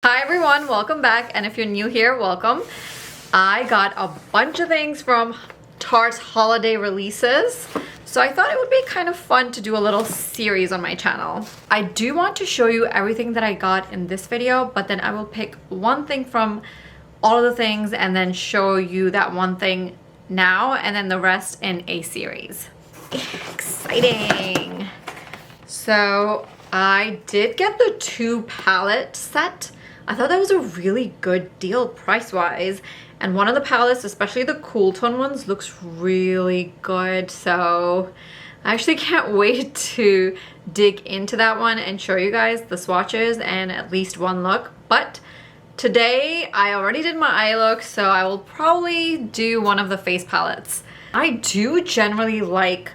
Hi everyone, welcome back, and if you're new here, welcome. I got a bunch of things from Tarte's holiday releases, so I thought it would be kind of fun to do a little series on my channel. I do want to show you everything that I got in this video, but then I will pick one thing from all of the things and then show you that one thing now and then the rest in a series. Exciting! So I did get the 2 palette set. I thought that was a really good deal price-wise, and one of the palettes, especially the cool tone ones, looks really good, so I actually can't wait to dig into that one and show you guys the swatches and at least one look. But today I already did my eye look, so I will probably do one of the face palettes. I do generally like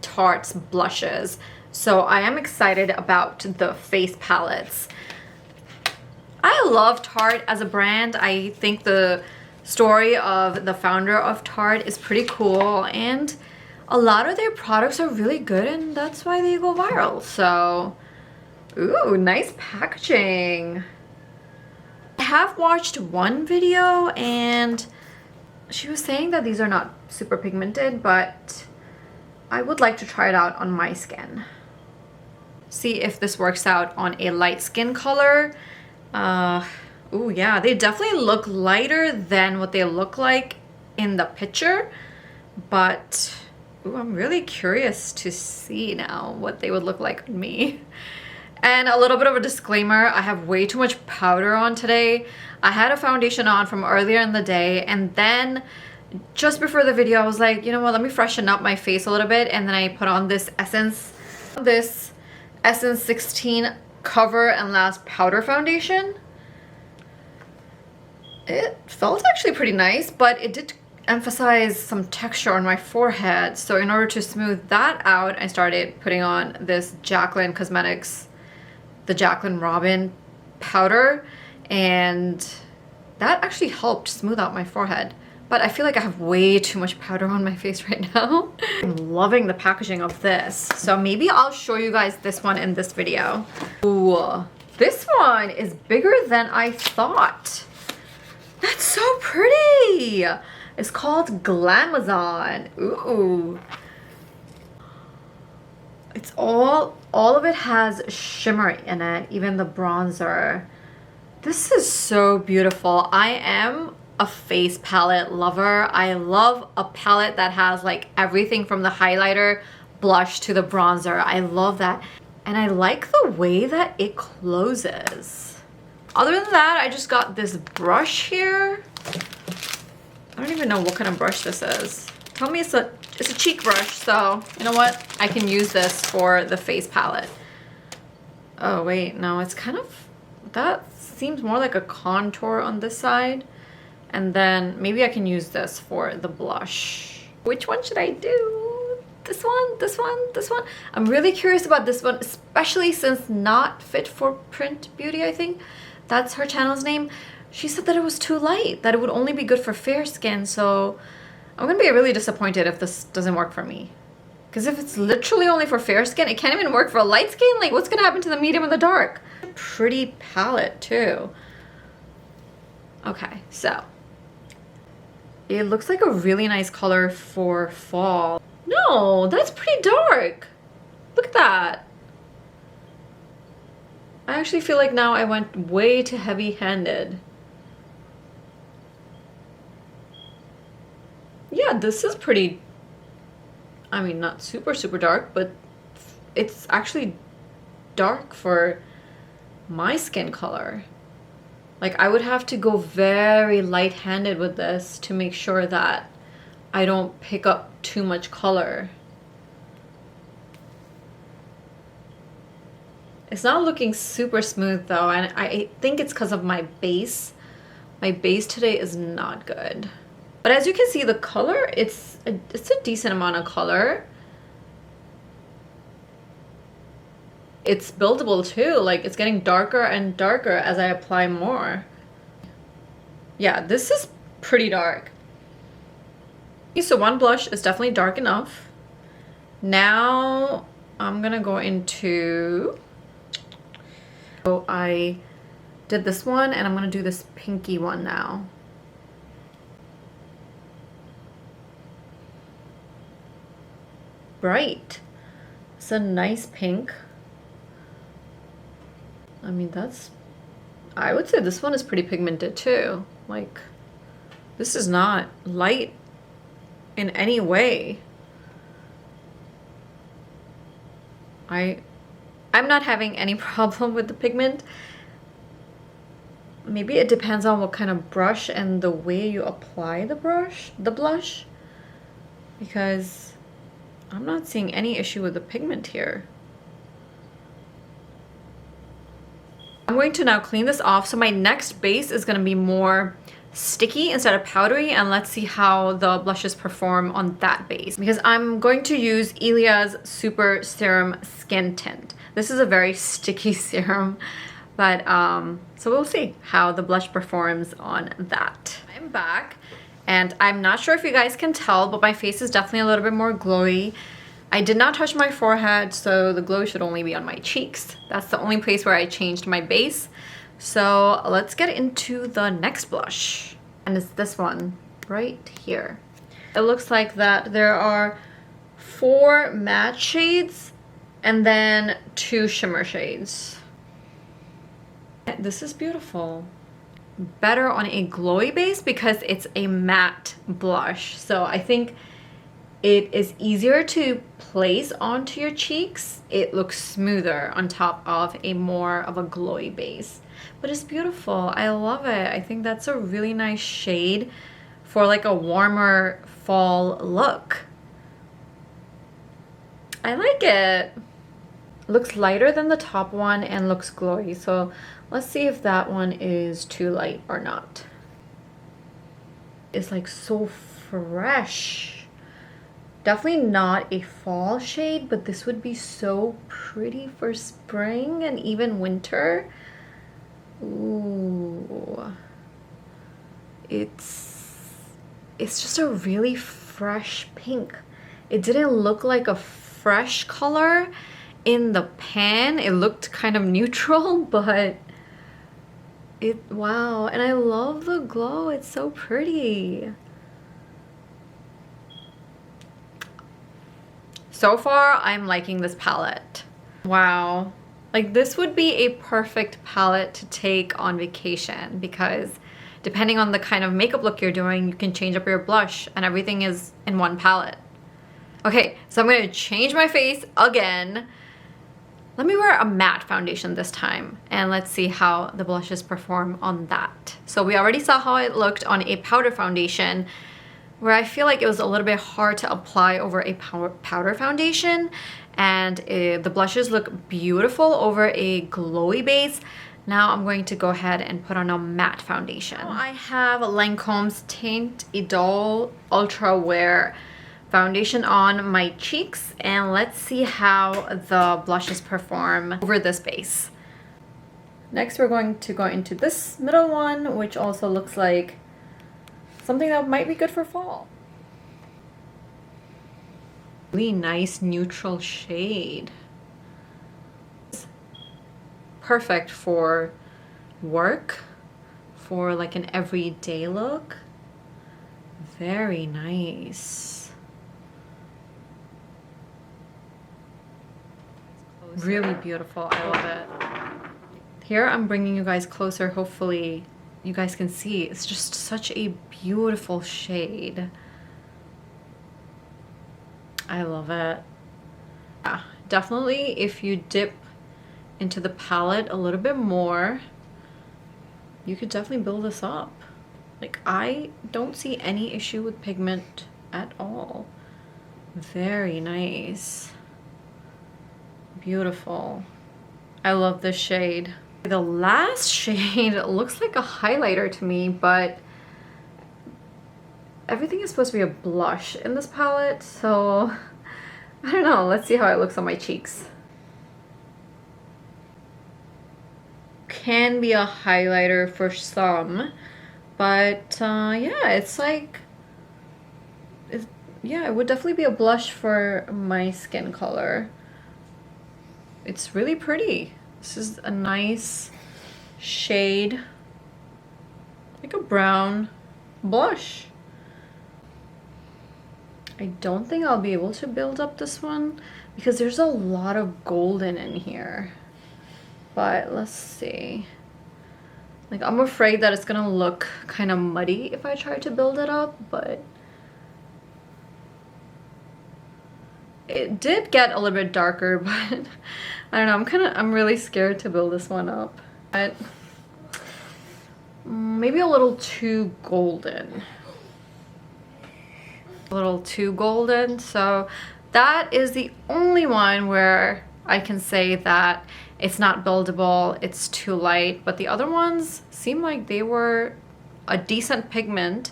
Tarte's blushes, so I am excited about the face palettes. I love Tarte as a brand. I think the story of the founder of Tarte is pretty cool, and a lot of their products are really good, and that's why they go viral. So, ooh, nice packaging. I have watched one video and she was saying that these are not super pigmented, but I would like to try it out on my skin. See if this works out on a light skin color. Oh yeah, they definitely look lighter than what they look like in the picture, but ooh, I'm really curious to see now what they would look like on me. And a little bit of a disclaimer, I have way too much powder on today. I had a foundation on from earlier in the day, and then just before the video I was like, you know what, let me freshen up my face a little bit, and then I put on this Essence 16 Cover and Last Powder Foundation. It felt actually pretty nice, but it did emphasize some texture on my forehead. So in order to smooth that out, I started putting on this Jaclyn Cosmetics, the Jaclyn Robin powder, and that actually helped smooth out my forehead. But I feel like I have way too much powder on my face right now. I'm loving the packaging of this. So maybe I'll show you guys this one in this video. Ooh, this one is bigger than I thought. That's so pretty. It's called Glamazon. Ooh. It's all of it has shimmer in it, even the bronzer. This is so beautiful. I am a face palette lover. I love a palette that has like everything from the highlighter, blush to the bronzer. I love that. And I like the way that it closes. Other than that, I just got this brush here. I don't even know what kind of brush this is. Tell me it's a cheek brush, so you know what? I can use this for the face palette. Oh wait, no, it's kind of, that seems more like a contour on this side. And then maybe I can use this for the blush. Which one should I do? This one, this one, this one? I'm really curious about this one, especially since Not Fit for Print Beauty, I think that's her channel's name. She said that it was too light, that it would only be good for fair skin. So I'm gonna be really disappointed if this doesn't work for me. Because if it's literally only for fair skin, it can't even work for light skin. Like, what's gonna happen to the medium and the dark? Pretty palette too. Okay, so it looks like a really nice color for fall. No, that's pretty dark. Look at that. I actually feel like now I went way too heavy-handed. Yeah, this is pretty, I mean, not super dark, but it's actually dark for my skin color. Like, I would have to go very light-handed with this to make sure that I don't pick up too much color. It's not looking super smooth though, and I think it's because of my base. My base today is not good. But as you can see, the color, it's a decent amount of color. It's buildable too, like it's getting darker and darker as I apply more. Yeah, this is pretty dark. So one blush is definitely dark enough. Now I'm gonna go into, so I did this one, and I'm gonna do this pinky one now. Bright. It's a nice pink. I mean, I would say this one is pretty pigmented too. Like, this is not light in any way. I'm not having any problem with the pigment. Maybe it depends on what kind of brush and the way you apply the blush, because I'm not seeing any issue with the pigment here. I'm going to now clean this off. So my next base is going to be more sticky instead of powdery, and let's see how the blushes perform on that base, because I'm going to use Ilia's Super Serum Skin Tint. This is a very sticky serum, but so we'll see how the blush performs on that. I'm back, and I'm not sure if you guys can tell, but my face is definitely a little bit more glowy. I did not touch my forehead, so the glow should only be on my cheeks. That's the only place where I changed my base. So let's get into the next blush. And it's this one right here. It looks like that there are 4 matte shades and then 2 shimmer shades. This is beautiful. Better on a glowy base because it's a matte blush. So I think it is easier to place onto your cheeks. It looks smoother on top of a more of a glowy base. But it's beautiful. I love it. I think that's a really nice shade for like a warmer fall look. I like it. Looks lighter than the top one and looks glowy. So let's see if that one is too light or not. It's like so fresh. Definitely not a fall shade, but this would be so pretty for spring and even winter. Ooh. It's just a really fresh pink. It didn't look like a fresh color in the pan. It looked kind of neutral, but wow. And I love the glow. It's so pretty. So far, I'm liking this palette. Wow. Like, this would be a perfect palette to take on vacation, because depending on the kind of makeup look you're doing, you can change up your blush and everything is in one palette. Okay, so I'm gonna change my face again. Let me wear a matte foundation this time, and let's see how the blushes perform on that. So we already saw how it looked on a powder foundation, where I feel like it was a little bit hard to apply over a powder foundation, and the blushes look beautiful over a glowy base. Now I'm going to go ahead and put on a matte foundation. Now I have Lancome's Teint Idole Ultra Wear foundation on my cheeks, and let's see how the blushes perform over this base. Next, we're going to go into this middle one, which also looks like something that might be good for fall. Really nice neutral shade. Perfect for work, for like an everyday look. Very nice. Really beautiful. I love it. Here I'm bringing you guys closer. Hopefully you guys can see. It's just such a beautiful shade. I love it. Yeah, definitely if you dip into the palette a little bit more, you could definitely build this up. Like, I don't see any issue with pigment at all. Very nice. Beautiful. I love this shade. The last shade looks like a highlighter to me, but everything is supposed to be a blush in this palette, so I don't know. Let's see how it looks on my cheeks. Can be a highlighter for some, but yeah, it's like, yeah, it would definitely be a blush for my skin color. It's really pretty. This is a nice shade, like a brown blush. I don't think I'll be able to build up this one because there's a lot of golden in here. But let's see. Like, I'm afraid that it's gonna look kind of muddy if I try to build it up, but it did get a little bit darker, but I don't know, I'm really scared to build this one up. But maybe a little too golden. A little too golden. So that is the only one where I can say that it's not buildable, it's too light, but the other ones seem like they were a decent pigment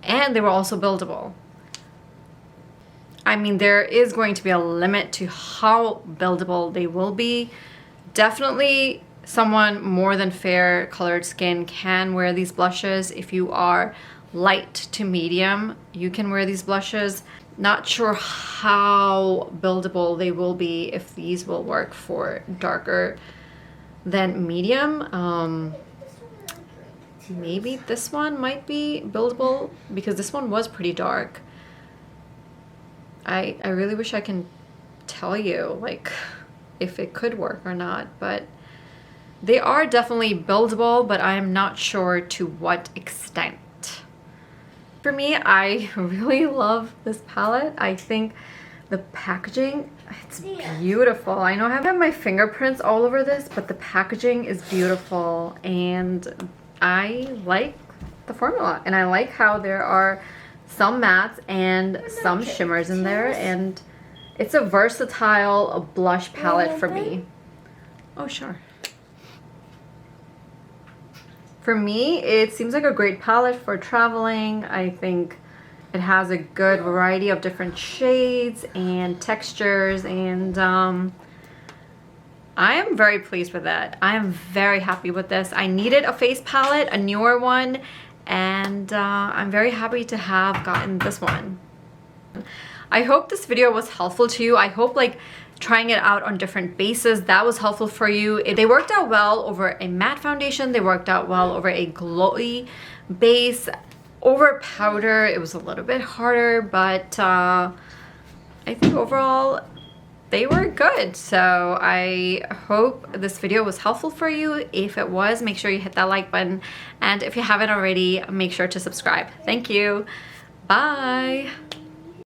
and they were also buildable. I mean, there is going to be a limit to how buildable they will be. Definitely someone more than fair colored skin can wear these blushes. If you are light to medium, you can wear these blushes. Not sure how buildable they will be if these will work for darker than medium. Maybe this one might be buildable because this one was pretty dark. I really wish I can tell you like if it could work or not, but they are definitely buildable, but I am not sure to what extent. For me, I really love this palette. I think the packaging, it's beautiful. I know I have my fingerprints all over this, but the packaging is beautiful and I like the formula. And I like how there are some mattes and some shimmers in there, and it's a versatile blush palette for me. Oh, sure. For me, it seems like a great palette for traveling. I think it has a good variety of different shades and textures, and I am very pleased with it. I am very happy with this. I needed a face palette, a newer one, and I'm very happy to have gotten this one. I hope this video was helpful to you. I hope like trying it out on different bases, that was helpful for you. They worked out well over a matte foundation. They worked out well over a glowy base. Over powder, it was a little bit harder, but I think overall they were good. So I hope this video was helpful for you. If it was, make sure you hit that like button. And if you haven't already, make sure to subscribe. Thank you. Bye.